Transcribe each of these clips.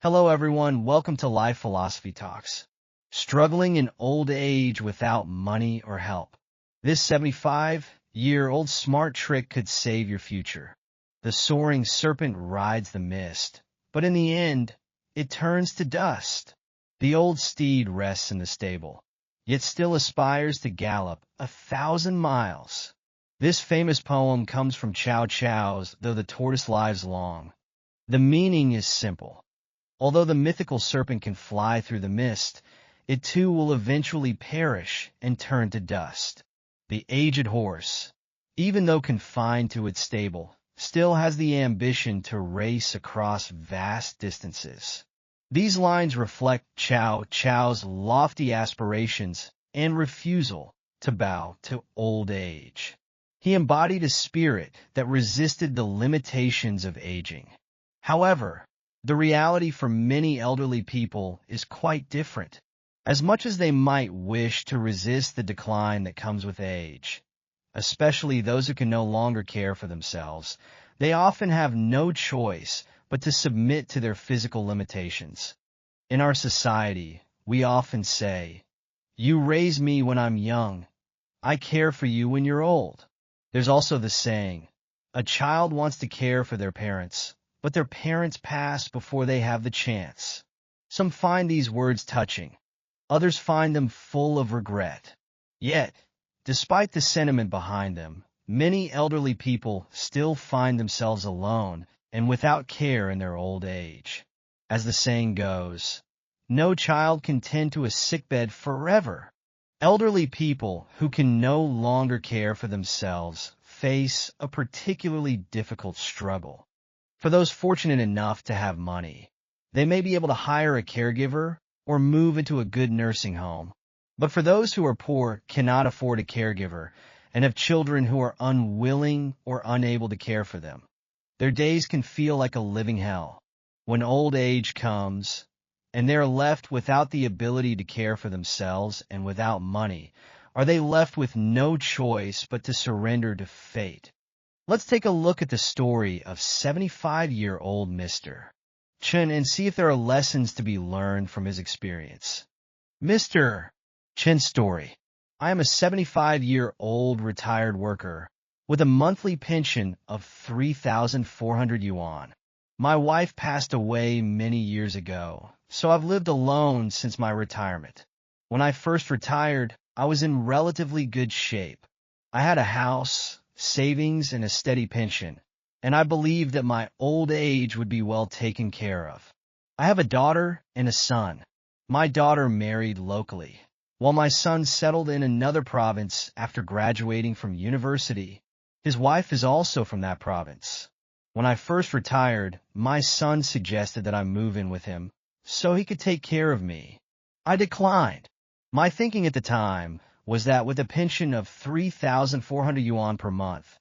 Hello everyone, welcome to Life Philosophy Talks. Struggling in old age without money or help. This 75-year-old smart trick could save your future. The soaring serpent rides the mist, but in the end, it turns to dust. The old steed rests in the stable, yet still aspires to gallop 1,000 miles. This famous poem comes from Chow Chow's Though the Tortoise Lives Long. The meaning is simple. Although the mythical serpent can fly through the mist, it too will eventually perish and turn to dust. The aged horse, even though confined to its stable, still has the ambition to race across vast distances. These lines reflect Chow Chow's lofty aspirations and refusal to bow to old age. He embodied a spirit that resisted the limitations of aging. However, the reality for many elderly people is quite different. As much as they might wish to resist the decline that comes with age, especially those who can no longer care for themselves, they often have no choice but to submit to their physical limitations. In our society, we often say, "You raise me when I'm young. I care for you when you're old." There's also the saying, "A child wants to care for their parents, but their parents pass before they have the chance." Some find these words touching. Others find them full of regret. Yet, despite the sentiment behind them, many elderly people still find themselves alone and without care in their old age. As the saying goes, no child can tend to a sickbed forever. Elderly people who can no longer care for themselves face a particularly difficult struggle. For those fortunate enough to have money, they may be able to hire a caregiver or move into a good nursing home. But for those who are poor, cannot afford a caregiver, and have children who are unwilling or unable to care for them, their days can feel like a living hell. When old age comes, and they are left without the ability to care for themselves and without money, are they left with no choice but to surrender to fate? Let's take a look at the story of 75-year-old Mr. Chen and see if there are lessons to be learned from his experience. Mr. Chen's story. I am a 75-year-old retired worker with a monthly pension of 3,400 yuan. My wife passed away many years ago, so I've lived alone since my retirement. When I first retired, I was in relatively good shape. I had a house, savings, and a steady pension, and I believed that my old age would be well taken care of. I have a daughter and a son. My daughter married locally, while my son settled in another province after graduating from university. His wife is also from that province. When I first retired, my son suggested that I move in with him so he could take care of me. I declined. My thinking at the time was that with a pension of 3,400 yuan per month,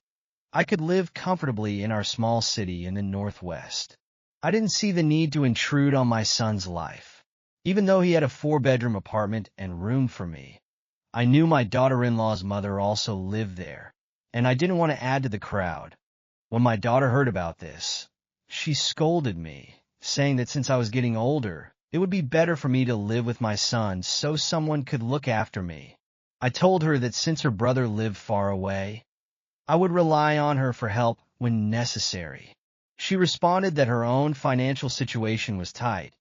I could live comfortably in our small city in the northwest. I didn't see the need to intrude on my son's life. Even though he had a 4-bedroom apartment and room for me, I knew my daughter-in-law's mother also lived there, and I didn't want to add to the crowd. When my daughter heard about this, she scolded me, saying that since I was getting older, it would be better for me to live with my son so someone could look after me. I told her that since her brother lived far away, I would rely on her for help when necessary. She responded that her own financial situation was tight,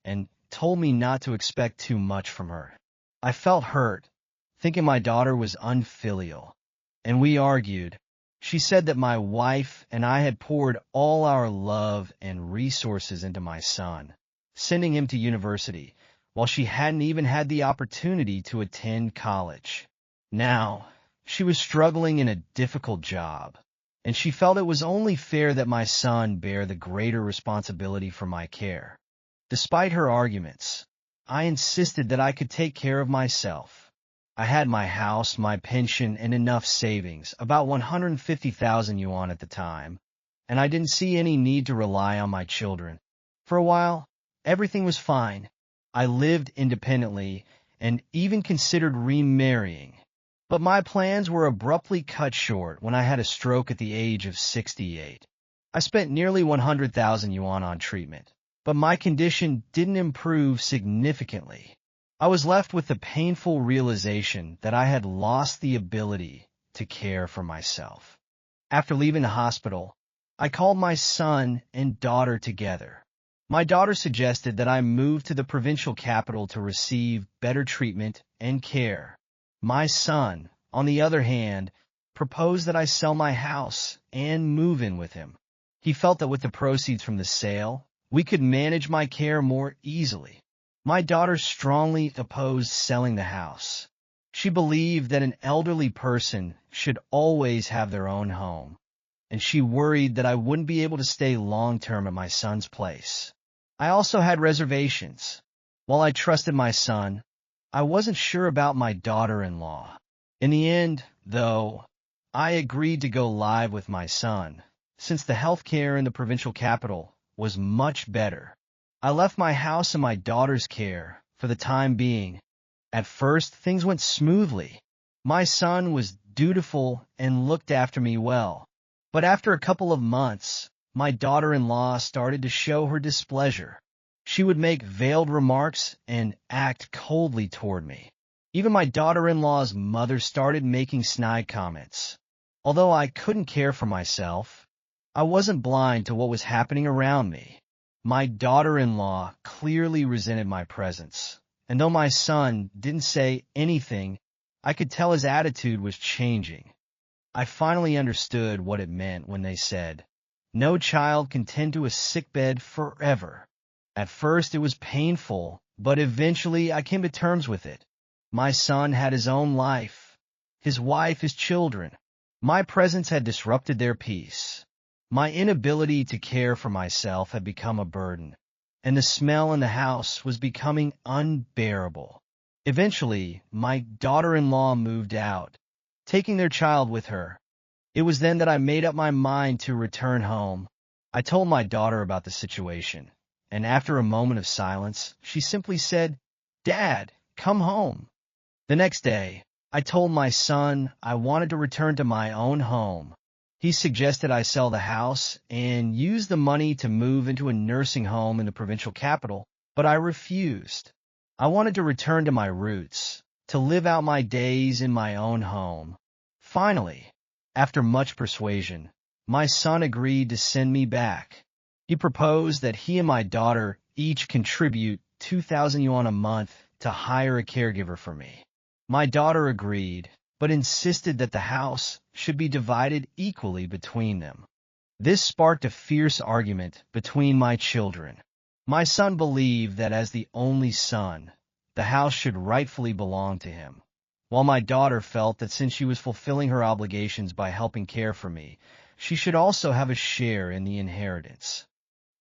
and told me not to expect too much from her. I felt hurt, thinking my daughter was unfilial, and we argued. She said that my wife and I had poured all our love and resources into my son, sending him to university, while she hadn't even had the opportunity to attend college. Now, she was struggling in a difficult job, and she felt it was only fair that my son bear the greater responsibility for my care. Despite her arguments, I insisted that I could take care of myself. I had my house, my pension, and enough savings, about 150,000 yuan at the time, and I didn't see any need to rely on my children. For a while, everything was fine. I lived independently and even considered remarrying. But my plans were abruptly cut short when I had a stroke at the age of 68. I spent nearly 100,000 yuan on treatment, but my condition didn't improve significantly. I was left with the painful realization that I had lost the ability to care for myself. After leaving the hospital, I called my son and daughter together. My daughter suggested that I move to the provincial capital to receive better treatment and care. My son, on the other hand, proposed that I sell my house and move in with him. He felt that with the proceeds from the sale, we could manage my care more easily. My daughter strongly opposed selling the house. She believed that an elderly person should always have their own home, and she worried that I wouldn't be able to stay long-term at my son's place. I also had reservations. While I trusted my son, I wasn't sure about my daughter-in-law. In the end, though, I agreed to go live with my son, since the health care in the provincial capital was much better. I left my house in my daughter's care for the time being. At first, things went smoothly. My son was dutiful and looked after me well. But after a couple of months, my daughter-in-law started to show her displeasure. She would make veiled remarks and act coldly toward me. Even my daughter-in-law's mother started making snide comments. Although I couldn't care for myself, I wasn't blind to what was happening around me. My daughter-in-law clearly resented my presence, and though my son didn't say anything, I could tell his attitude was changing. I finally understood what it meant when they said, "No child can tend to a sickbed forever." At first it was painful, but eventually I came to terms with it. My son had his own life, his wife, his children. My presence had disrupted their peace. My inability to care for myself had become a burden, and the smell in the house was becoming unbearable. Eventually, my daughter-in-law moved out, taking their child with her. It was then that I made up my mind to return home. I told my daughter about the situation, and after a moment of silence, she simply said, "Dad, come home." The next day, I told my son I wanted to return to my own home. He suggested I sell the house and use the money to move into a nursing home in the provincial capital, but I refused. I wanted to return to my roots, to live out my days in my own home. Finally, after much persuasion, my son agreed to send me back. He proposed that he and my daughter each contribute 2,000 yuan a month to hire a caregiver for me. My daughter agreed, but insisted that the house should be divided equally between them. This sparked a fierce argument between my children. My son believed that as the only son, the house should rightfully belong to him, while my daughter felt that since she was fulfilling her obligations by helping care for me, she should also have a share in the inheritance.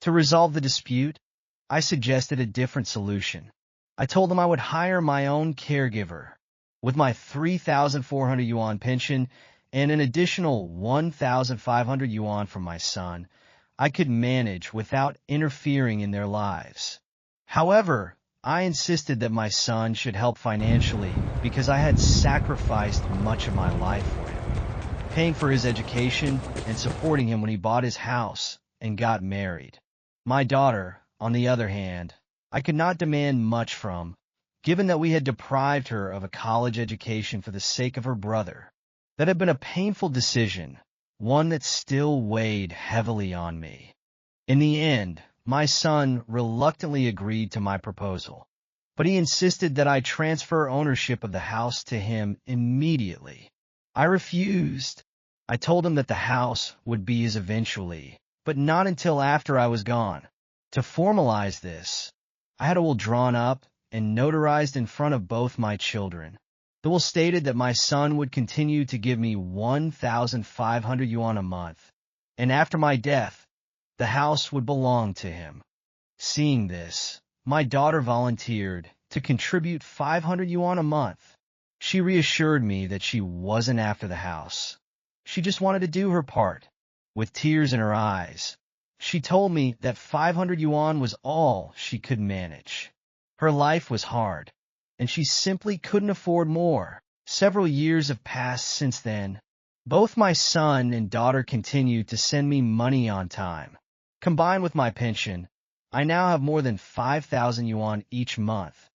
To resolve the dispute, I suggested a different solution. I told them I would hire my own caregiver. With my 3,400 yuan pension and an additional 1,500 yuan from my son, I could manage without interfering in their lives. However, I insisted that my son should help financially because I had sacrificed much of my life for him, paying for his education and supporting him when he bought his house and got married. My daughter, on the other hand, I could not demand much from, given that we had deprived her of a college education for the sake of her brother. That had been a painful decision, one that still weighed heavily on me. In the end, my son reluctantly agreed to my proposal, but he insisted that I transfer ownership of the house to him immediately. I refused. I told him that the house would be his eventually, but not until after I was gone. To formalize this, I had a will drawn up and notarized in front of both my children. The will stated that my son would continue to give me 1,500 yuan a month, and after my death, the house would belong to him. Seeing this, my daughter volunteered to contribute 500 yuan a month. She reassured me that she wasn't after the house. She just wanted to do her part. With tears in her eyes, she told me that 500 yuan was all she could manage. Her life was hard, and she simply couldn't afford more. Several years have passed since then. Both my son and daughter continue to send me money on time. Combined with my pension, I now have more than 5,000 yuan each month,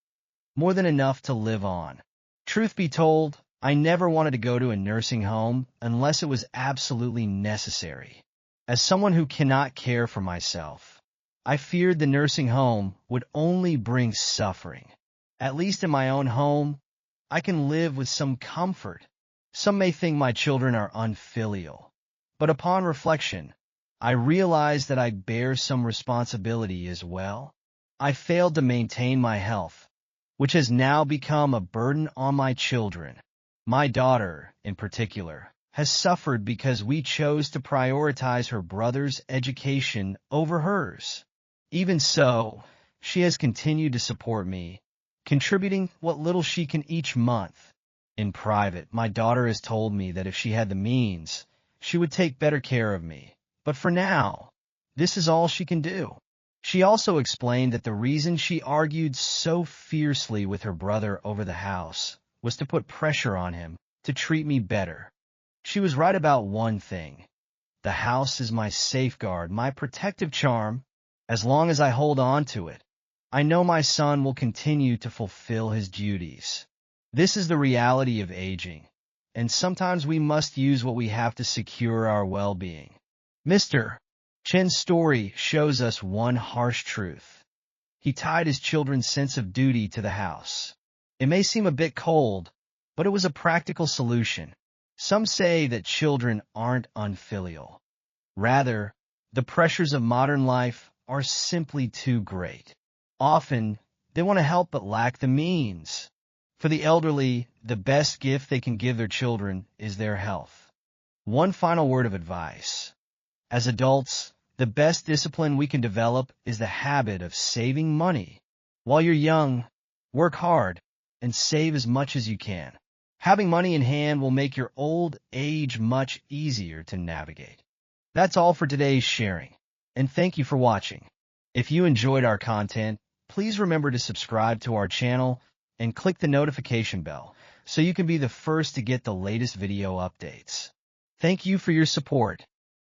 more than enough to live on. Truth be told, I never wanted to go to a nursing home unless it was absolutely necessary. As someone who cannot care for myself, I feared the nursing home would only bring suffering. At least in my own home, I can live with some comfort. Some may think my children are unfilial, but upon reflection, I realize that I bear some responsibility as well. I failed to maintain my health, which has now become a burden on my children. My daughter, in particular, has suffered because we chose to prioritize her brother's education over hers. Even so, she has continued to support me, contributing what little she can each month. In private, my daughter has told me that if she had the means, she would take better care of me. But for now, this is all she can do. She also explained that the reason she argued so fiercely with her brother over the house was to put pressure on him to treat me better. She was right about one thing. The house is my safeguard, my protective charm. As long as I hold on to it, I know my son will continue to fulfill his duties. This is the reality of aging, and sometimes we must use what we have to secure our well-being. Mr. Chen's story shows us one harsh truth. He tied his children's sense of duty to the house. It may seem a bit cold, but it was a practical solution. Some say that children aren't unfilial. Rather, the pressures of modern life are simply too great. Often, they want to help but lack the means. For the elderly, the best gift they can give their children is their health. One final word of advice. As adults, the best discipline we can develop is the habit of saving money. While you're young, work hard and save as much as you can. Having money in hand will make your old age much easier to navigate. That's all for today's sharing, and thank you for watching. If you enjoyed our content, please remember to subscribe to our channel and click the notification bell so you can be the first to get the latest video updates. Thank you for your support.